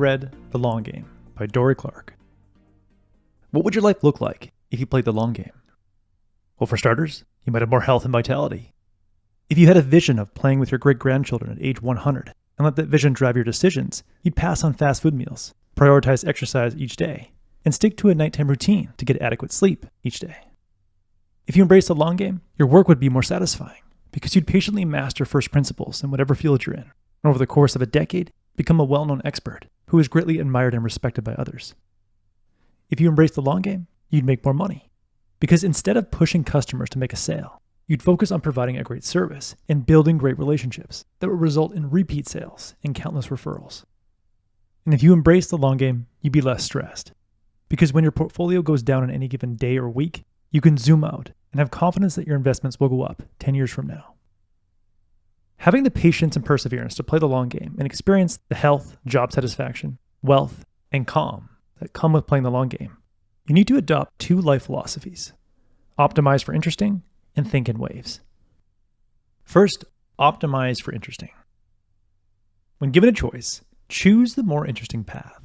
read The Long Game by Dorie Clark. What would your life look like if you played the long game? Well, for starters, you might have more health and vitality. If you had a vision of playing with your great-grandchildren at age 100 and let that vision drive your decisions, you'd pass on fast food meals, prioritize exercise each day, and stick to a nighttime routine to get adequate sleep each day. If you embrace the long game, your work would be more satisfying because you'd patiently master first principles in whatever field you're in, and over the course of a decade, become a well-known expert who is greatly admired and respected by others. If you embrace the long game, you'd make more money because instead of pushing customers to make a sale, you'd focus on providing a great service and building great relationships that will result in repeat sales and countless referrals. And if you embrace the long game, you'd be less stressed because when your portfolio goes down on any given day or week, you can zoom out and have confidence that your investments will go up 10 years from now. Having the patience and perseverance to play the long game and experience the health, job satisfaction, wealth, and calm that come with playing the long game, you need to adopt two life philosophies: optimize for interesting and think in waves. First, optimize for interesting. When given a choice, choose the more interesting path,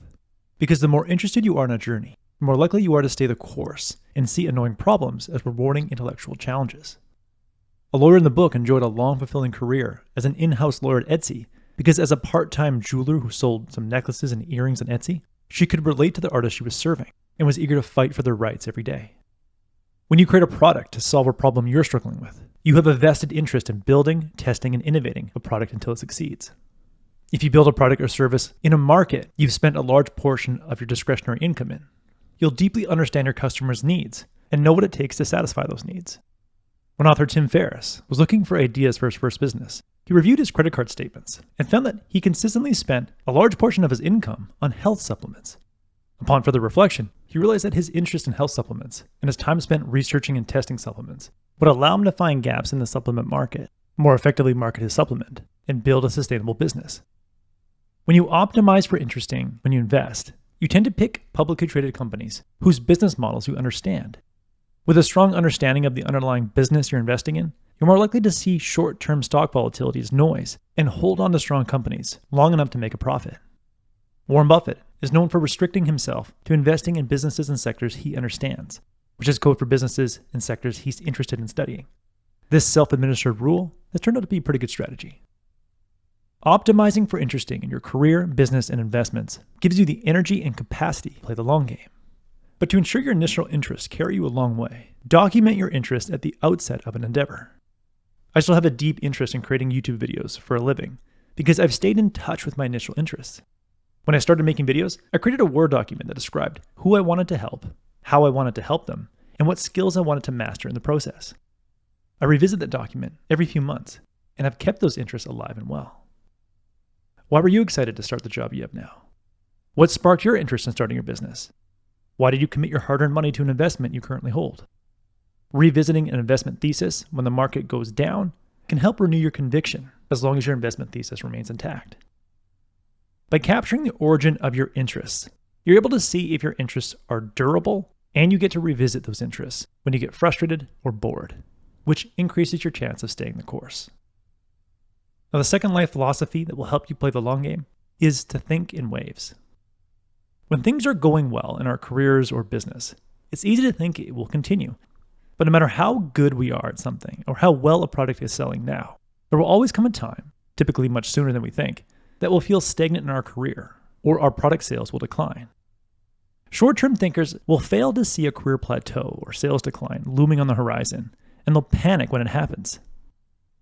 because the more interested you are in a journey, the more likely you are to stay the course and see annoying problems as rewarding intellectual challenges. A lawyer in the book enjoyed a long, fulfilling career as an in-house lawyer at Etsy because as a part-time jeweler who sold some necklaces and earrings on Etsy, she could relate to the artists she was serving and was eager to fight for their rights every day. When you create a product to solve a problem you're struggling with, you have a vested interest in building, testing, and innovating a product until it succeeds. If you build a product or service in a market you've spent a large portion of your discretionary income in, you'll deeply understand your customers' needs and know what it takes to satisfy those needs. When author Tim Ferriss was looking for ideas for his first business, he reviewed his credit card statements and found that he consistently spent a large portion of his income on health supplements. Upon further reflection, he realized that his interest in health supplements and his time spent researching and testing supplements would allow him to find gaps in the supplement market, more effectively market his supplement, and build a sustainable business. When you optimize for interesting when you invest, you tend to pick publicly traded companies whose business models you understand. With a strong understanding of the underlying business you're investing in, you're more likely to see short-term stock volatility as noise and hold on to strong companies long enough to make a profit. Warren Buffett is known for restricting himself to investing in businesses and sectors he understands, which is code for businesses and sectors he's interested in studying. This self-administered rule has turned out to be a pretty good strategy. Optimizing for interesting in your career, business, and investments gives you the energy and capacity to play the long game. But to ensure your initial interests carry you a long way, document your interest at the outset of an endeavor. I still have a deep interest in creating YouTube videos for a living because I've stayed in touch with my initial interests. When I started making videos, I created a Word document that described who I wanted to help, how I wanted to help them, and what skills I wanted to master in the process. I revisit that document every few months, and I've kept those interests alive and well. Why were you excited to start the job you have now? What sparked your interest in starting your business? Why did you commit your hard-earned money to an investment you currently hold? Revisiting an investment thesis when the market goes down can help renew your conviction as long as your investment thesis remains intact. By capturing the origin of your interests, you're able to see if your interests are durable, and you get to revisit those interests when you get frustrated or bored, which increases your chance of staying the course. Now, the second life philosophy that will help you play the long game is to think in waves. When things are going well in our careers or business, it's easy to think it will continue. But no matter how good we are at something or how well a product is selling now, there will always come a time, typically much sooner than we think, that we'll feel stagnant in our career or our product sales will decline. Short-term thinkers will fail to see a career plateau or sales decline looming on the horizon, and they'll panic when it happens.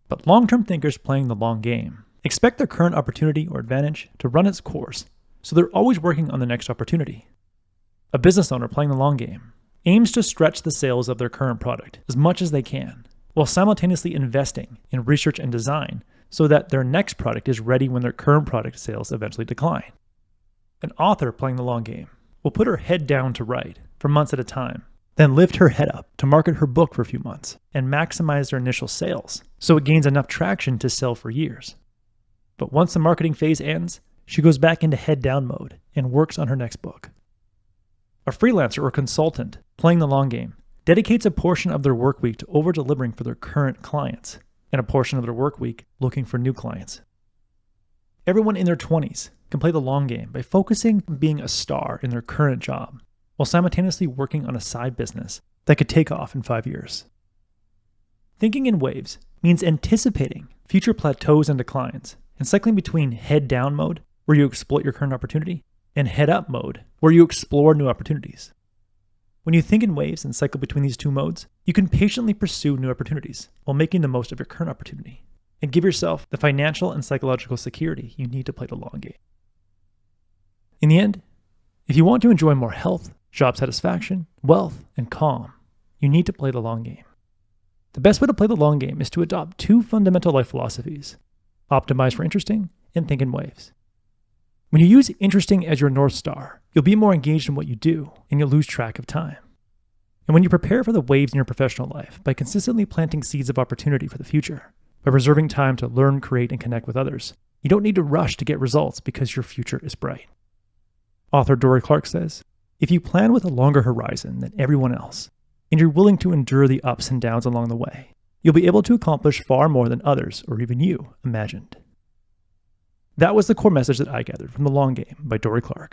But long-term thinkers playing the long game expect their current opportunity or advantage to run its course, so they're always working on the next opportunity. A business owner playing the long game aims to stretch the sales of their current product as much as they can, while simultaneously investing in research and design so that their next product is ready when their current product sales eventually decline. An author playing the long game will put her head down to write for months at a time, then lift her head up to market her book for a few months and maximize their initial sales so it gains enough traction to sell for years. But once the marketing phase ends, she goes back into head down mode and works on her next book. A freelancer or consultant playing the long game dedicates a portion of their work week to over-delivering for their current clients and a portion of their work week looking for new clients. Everyone in their 20s can play the long game by focusing on being a star in their current job, while simultaneously working on a side business that could take off in 5 years. Thinking in waves means anticipating future plateaus and declines, and cycling between head down mode, where you exploit your current opportunity, and head up mode, where you explore new opportunities. When you think in waves and cycle between these two modes, you can patiently pursue new opportunities while making the most of your current opportunity, and give yourself the financial and psychological security you need to play the long game. In the end, if you want to enjoy more health, job satisfaction, wealth, and calm, you need to play the long game. The best way to play the long game is to adopt two fundamental life philosophies: optimize for interesting and think in waves. When you use interesting as your North Star, you'll be more engaged in what you do and you'll lose track of time. And when you prepare for the waves in your professional life by consistently planting seeds of opportunity for the future, by reserving time to learn, create, and connect with others, you don't need to rush to get results because your future is bright. Author Dorie Clark says, if you plan with a longer horizon than everyone else, and you're willing to endure the ups and downs along the way, you'll be able to accomplish far more than others, or even you, imagined. That was the core message that I gathered from The Long Game by Dorie Clark.